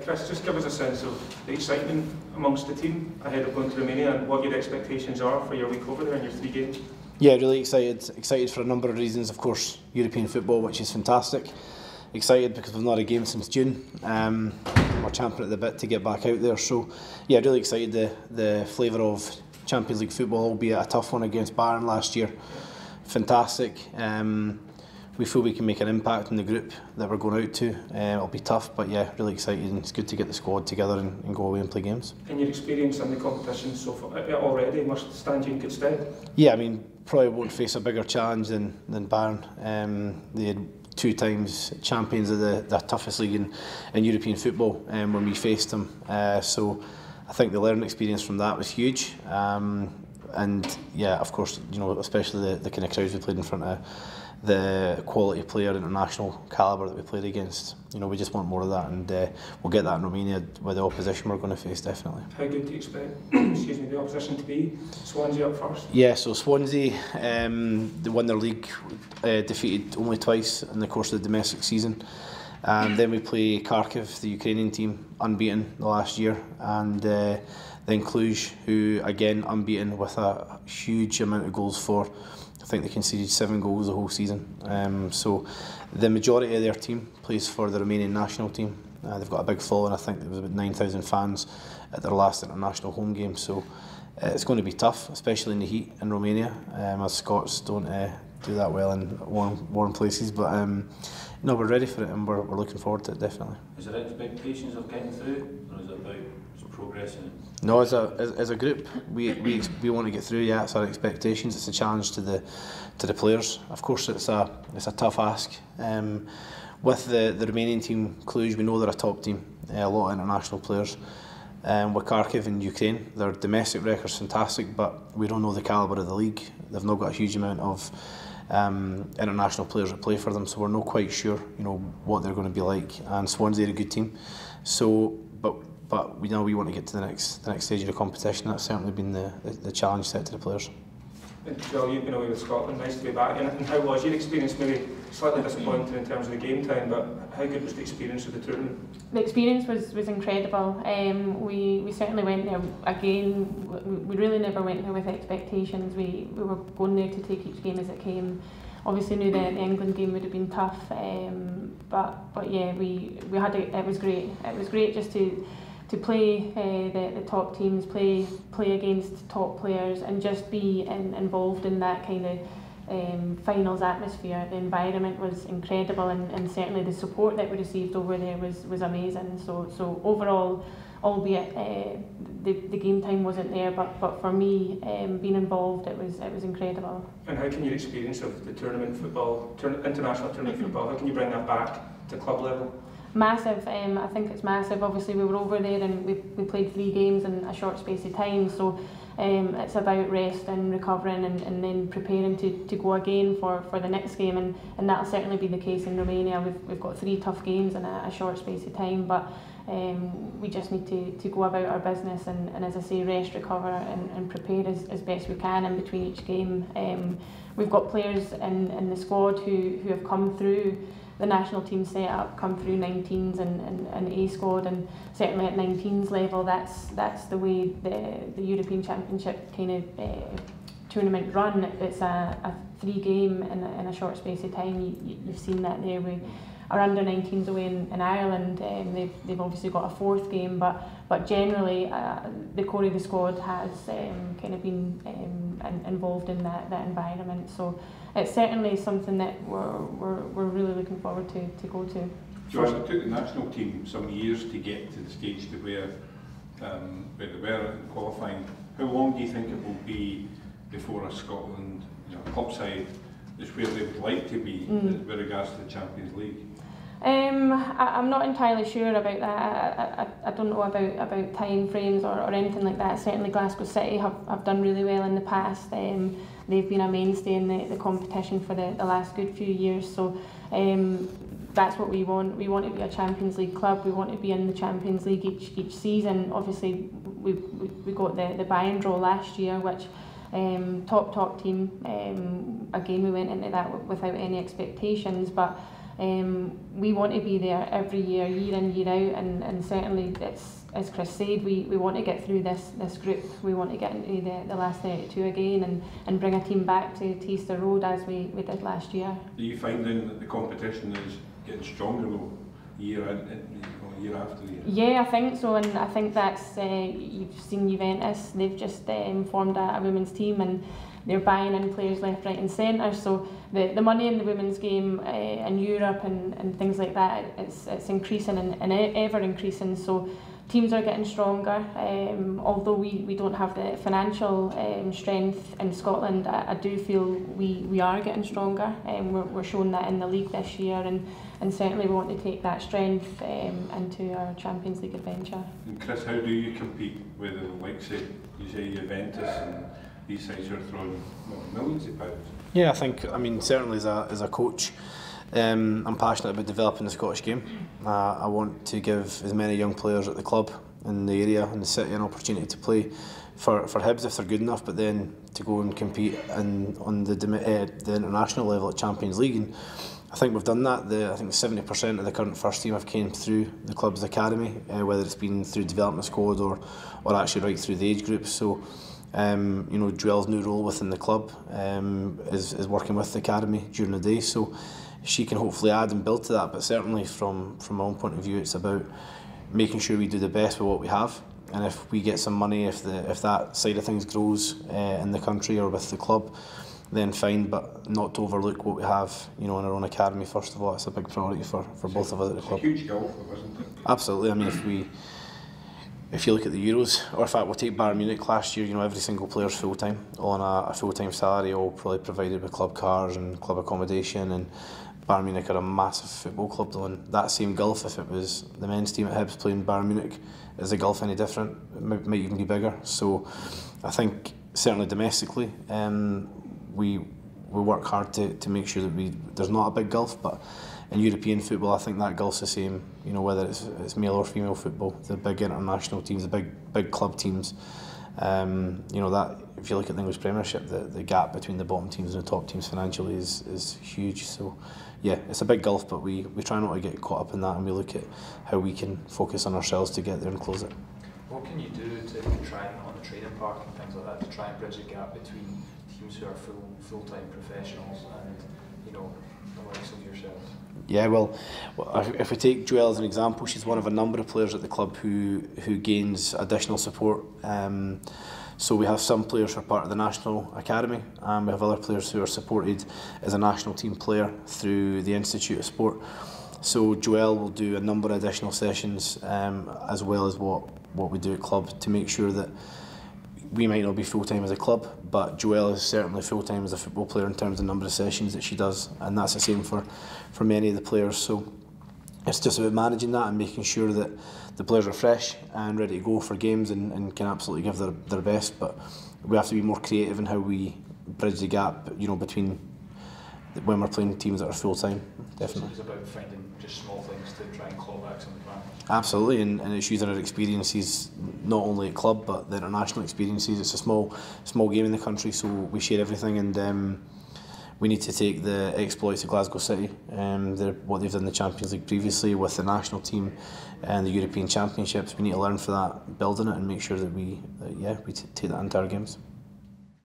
Chris, just give us a sense of the excitement amongst the team ahead of going to Romania and what your expectations are for your week over there and your 3 games. Yeah, really excited. Excited for a number of reasons. Of course, European football, which is fantastic. Excited because we've not had a game since June. We're champing at the bit to get back out there. So, yeah, really excited. The flavour of Champions League football, albeit a tough one against Bayern last year. Fantastic. We feel we can make an impact in the group that we're going out to. It'll be tough, but yeah, really excited, and it's good to get the squad together and go away and play games. And your experience in the competition so far already must stand you in good stead? Yeah, I mean, probably won't face a bigger challenge than Bayern. They had 2 times champions of the toughest league in European football when we faced them. So I think the learning experience from that was huge. And yeah, of course, you know, especially the kind of crowds we played in front of, the quality player, international calibre that we played against. You know, we just want more of that, and we'll get that in Romania with the opposition we're going to face, definitely. How good do you expect the opposition to be? Swansea up first? Yeah, so Swansea, they won their league, defeated only twice in the course of the domestic season. And then we play Kharkiv, the Ukrainian team, unbeaten the last year, and then Cluj, who again unbeaten with a huge amount of goals for. I think they conceded 7 goals the whole season. So the majority of their team plays for the Romanian national team. They've got a big following. I think there was about 9,000 fans at their last international home game. So it's going to be tough, especially in the heat in Romania, as Scots don't do that well in warm places. But no, we're ready for it, and we're looking forward to it, definitely. Is there expectations of getting through, or is it about just progressing? No, as a group, we want to get through. Yeah, it's our expectations. It's a challenge to the players. Of course, it's a tough ask. With the Romanian team, Cluj, we know they're a top team. A lot of international players. With Kharkiv in Ukraine, their domestic record's fantastic, but we don't know the calibre of the league. They've not got a huge amount of international players that play for them, so we're not quite sure, you know, what they're going to be like. And Swansea are a good team, so but we know we want to get to the next stage of the competition. That's certainly been the challenge set to the players. And Joelle, you've been away with Scotland. Nice to be back. And how was your experience? Maybe slightly disappointing in terms of the game time, but how good was the experience of the tournament? The experience was incredible. We certainly went there again. We really never went there with expectations. We were going there to take each game as it came. Obviously knew the England game would have been tough, but yeah, it was great. It was great just to play the top teams, play against top players, and just be involved in that kind of finals atmosphere. The environment was incredible, and certainly the support that we received over there was amazing. So overall, albeit the game time wasn't there, but for me, being involved, it was incredible. And how can your experience of the tournament football, international tournament football, how can you bring that back to club level? Massive. I think it's massive. Obviously we were over there and we played 3 games in a short space of time, so it's about rest and recovering and then preparing to go again for the next game, and that'll certainly be the case in Romania. We've got 3 tough games in a short space of time, but we just need to go about our business and as I say, rest, recover and prepare as best we can in between each game. We've got players in the squad who have come through the national team set-up, come through 19s and A squad, and certainly at 19s level, that's the way the European Championship kind of tournament run. It's a 3-game in a short space of time. You've seen that there. Our under 19s away in Ireland, they've obviously got a 4th game, but generally the core of the squad has kind of been involved in that environment. So it's certainly something that we're really looking forward to go to. Joelle, it took the national team some years to get to the stage to where they were in qualifying. How long do you think it will be before a Scotland club side is where they would like to be with regards to the Champions League? I'm not entirely sure about that. I don't know about time frames or anything like that. Certainly Glasgow City have done really well in the past. They've been a mainstay in the competition for the last good few years. So that's what we want. We want to be a Champions League club. We want to be in the Champions League each season. Obviously we got the Bayern draw last year, which top team. Again, we went into that without any expectations, but we want to be there every year, year in, year out, and certainly it's, as Chris said, we want to get through this group. We want to get into the last 32 again and bring a team back to Easter Road as we did last year. Are you finding that the competition is getting stronger though, year after year? Yeah, I think so, and I think that's, you've seen Juventus, they've just formed a women's team, and they're buying in players left, right and centre, so the money in the women's game in Europe and things like that, it's increasing and ever increasing, so teams are getting stronger. Although we don't have the financial strength in Scotland, I do feel we are getting stronger. We're showing that in the league this year, and certainly we want to take that strength into our Champions League adventure. And Chris, how do you compete with the likes of, you say, Juventus and these sides are throwing millions of pounds? Yeah, I mean certainly as a coach, I'm passionate about developing the Scottish game. I want to give as many young players at the club in the area in the city an opportunity to play for Hibs if they're good enough, but then to go and compete on the international level at Champions League. And I think we've done that. I think 70% of the current first team have came through the club's academy, whether it's been through development squad or actually right through the age groups. So you know, Joelle's new role within the club is working with the academy during the day, so she can hopefully add and build to that. But certainly from my own point of view, it's about making sure we do the best with what we have, and if we get some money, if that side of things grows in the country or with the club, then fine, but not to overlook what we have, you know, in our own academy. First of all, it's a big priority for both of us at the club. It's a huge gulf, isn't it? Absolutely. I mean, if you look at the Euros, or in fact we'll take Bayern Munich last year, you know, every single player's full-time, on a full-time salary, all probably provided with club cars and club accommodation, and Bayern Munich are a massive football club though, and that same gulf, if it was the men's team at Hibs playing Bayern Munich, is the gulf any different? It might even be bigger. So I think certainly domestically, we work hard to make sure that there's not a big gulf, but in European football, I think that gulf's the same. You know, whether it's male or female football, the big international teams, the big club teams. You know, that if you look at the English Premiership, the gap between the bottom teams and the top teams financially is huge. So yeah, it's a big gulf, but we try not to get caught up in that, and we look at how we can focus on ourselves to get there and close it. What can you do to try and, on the training park and things like that, to try and bridge the gap between teams who are full-time professionals and, you know, the likes of yourselves? Yeah, well, if we take Joelle as an example, she's one of a number of players at the club who gains additional support. So we have some players who are part of the national academy, and we have other players who are supported as a national team player through the Institute of Sport. So Joelle will do a number of additional sessions, as well as what we do at club, to make sure that we might not be full-time as a club, but Joelle is certainly full-time as a football player in terms of the number of sessions that she does, and that's the same for many of the players. So it's just about managing that and making sure that the players are fresh and ready to go for games and can absolutely give their best. But we have to be more creative in how we bridge the gap, you know, between when we're playing teams that are full-time, definitely. So it's about finding just small things to try and claw back some of the ground. Absolutely, and it's using our experiences not only at club but the international experiences. It's a small game in the country, so we share everything, and we need to take the exploits of Glasgow City, what they've done in the Champions League previously with the national team and the European Championships. We need to learn from that, build on it, and make sure that we take that into our games.